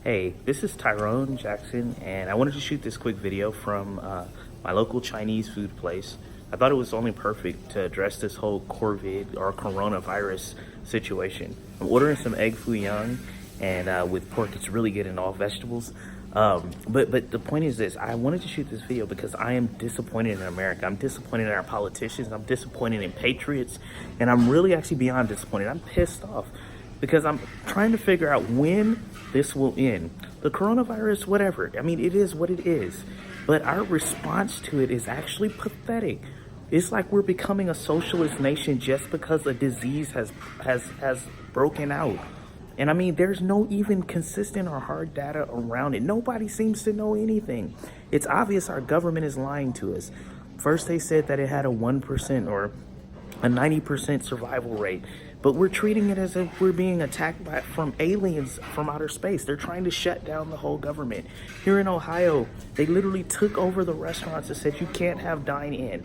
Hey, this is Tyrone Jackson, and I wanted to shoot this quick video from my local Chinese food place. I thought it was only perfect to address this whole COVID or coronavirus situation. I'm ordering some egg foo young, and with pork, it's really good, and all vegetables. But the point is this: I wanted to shoot this video because I am disappointed in America. I'm disappointed in our politicians. I'm disappointed in patriots, and I'm really actually beyond disappointed. I'm pissed off because I'm trying to figure out when this will end. The coronavirus, whatever. I mean, it is what it is. But our response to it is actually pathetic. It's like we're becoming a socialist nation just because a disease has broken out. And I mean, there's no even consistent or hard data around it. Nobody seems to know anything. It's obvious our government is lying to us. First, they said that it had a 1% or a 90% survival rate. But we're treating it as if we're being attacked from aliens from outer space. They're trying to shut down the whole government. Here in Ohio, they literally took over the restaurants and said you can't have dine-in.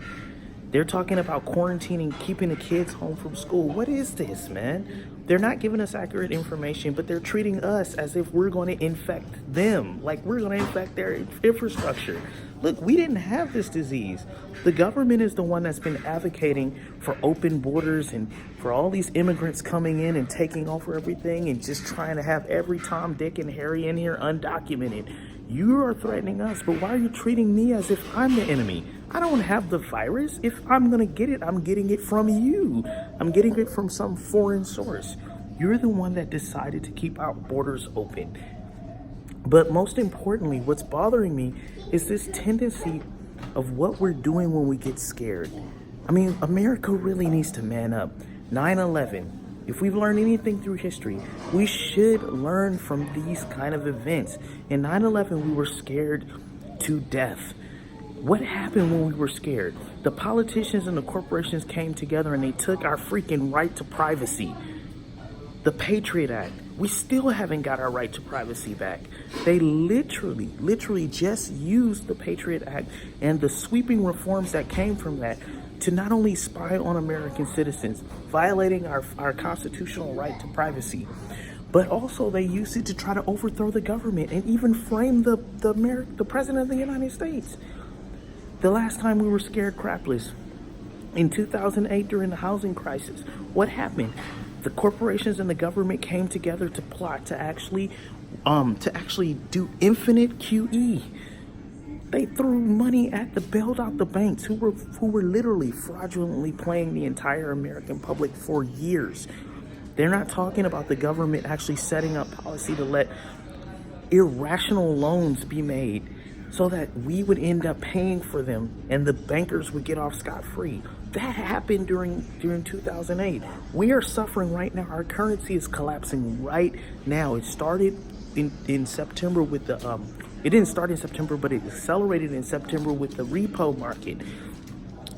They're talking about quarantining, keeping the kids home from school. What is this, man? They're not giving us accurate information, but they're treating us as if we're going to infect them, like we're going to infect their infrastructure. Look, we didn't have this disease. The government is the one that's been advocating for open borders and for all these immigrants coming in and taking over everything and just trying to have every Tom, Dick, and Harry in here undocumented. You are threatening us, but why are you treating me as if I'm the enemy? I don't have the virus. If I'm going to get it, I'm getting it from you. I'm getting it from some foreign source. You're the one that decided to keep our borders open. But most importantly, what's bothering me is this tendency of what we're doing when we get scared. I mean, America really needs to man up. 9/11. If we've learned anything through history, we should learn from these kind of events. In 9/11, we were scared to death. What happened when we were scared? The politicians and the corporations came together and they took our freaking right to privacy. The Patriot Act. We still haven't got our right to privacy back. They literally just used the Patriot Act and the sweeping reforms that came from that to not only spy on American citizens, violating our constitutional right to privacy, but also they used it to try to overthrow the government and even frame the President of the United States. The last time we were scared crapless, in 2008 during the housing crisis, what happened? The corporations and the government came together to plot to actually do infinite QE. They threw money at the bailed out the banks who were literally fraudulently playing the entire American public for years. They're not talking about the government actually setting up policy to let irrational loans be made so that we would end up paying for them and the bankers would get off scot-free. That happened during 2008. We are suffering right now. Our currency is collapsing right now. It started in September with the it didn't start in September, but it accelerated in September with the repo market.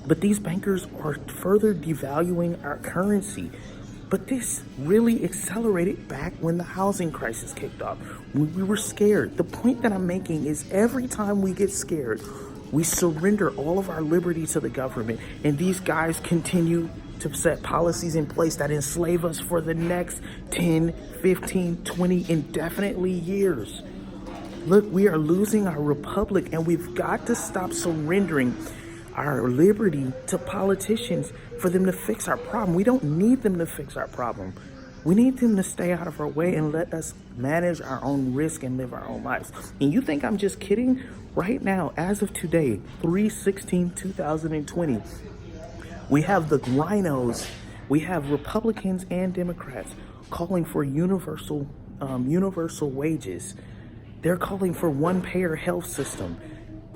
But these bankers are further devaluing our currency. But this really accelerated back when the housing crisis kicked off, when we were scared. The point that I'm making is every time we get scared, we surrender all of our liberty to the government, and these guys continue to set policies in place that enslave us for the next 10, 15, 20 indefinitely years. Look, we are losing our republic, and we've got to stop surrendering our liberty to politicians for them to fix our problem. We don't need them to fix our problem. We need them to stay out of our way and let us manage our own risk and live our own lives. And you think I'm just kidding? Right now, as of today, 3/16/2020, we have the rhinos, we have Republicans and Democrats calling for universal wages. They're calling for one-payer health system.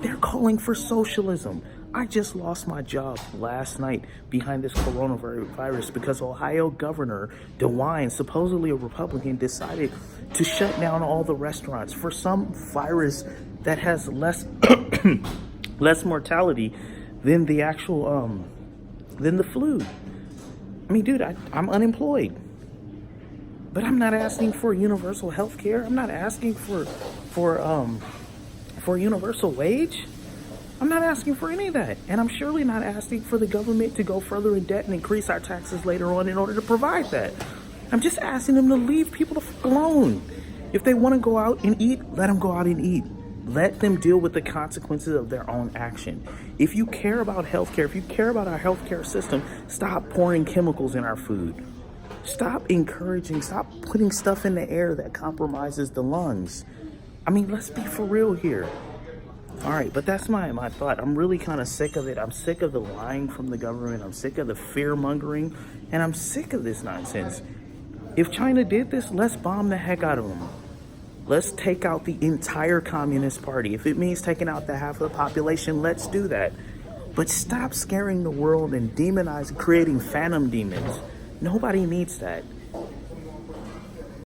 They're calling for socialism. I just lost my job last night behind this coronavirus because Ohio Governor DeWine, supposedly a Republican, decided to shut down all the restaurants for some virus that has less less mortality than the actual than the flu. I mean, dude, I'm unemployed, but I'm not asking for universal health care. I'm not asking for universal wage. I'm not asking for any of that. And I'm surely not asking for the government to go further in debt and increase our taxes later on in order to provide that. I'm just asking them to leave people alone. If they want to go out and eat, let them go out and eat. Let them deal with the consequences of their own action. If you care about healthcare, if you care about our healthcare system, stop pouring chemicals in our food. Stop putting stuff in the air that compromises the lungs. I mean, let's be for real here. All right, but that's my thought. I'm really kind of sick of it. I'm sick of the lying from the government. I'm sick of the fear mongering, and I'm sick of this nonsense. If China did this, let's bomb the heck out of them. Let's take out the entire Communist Party. If it means taking out the half of the population, let's do that. But stop scaring the world and demonizing, creating phantom demons. Nobody needs that.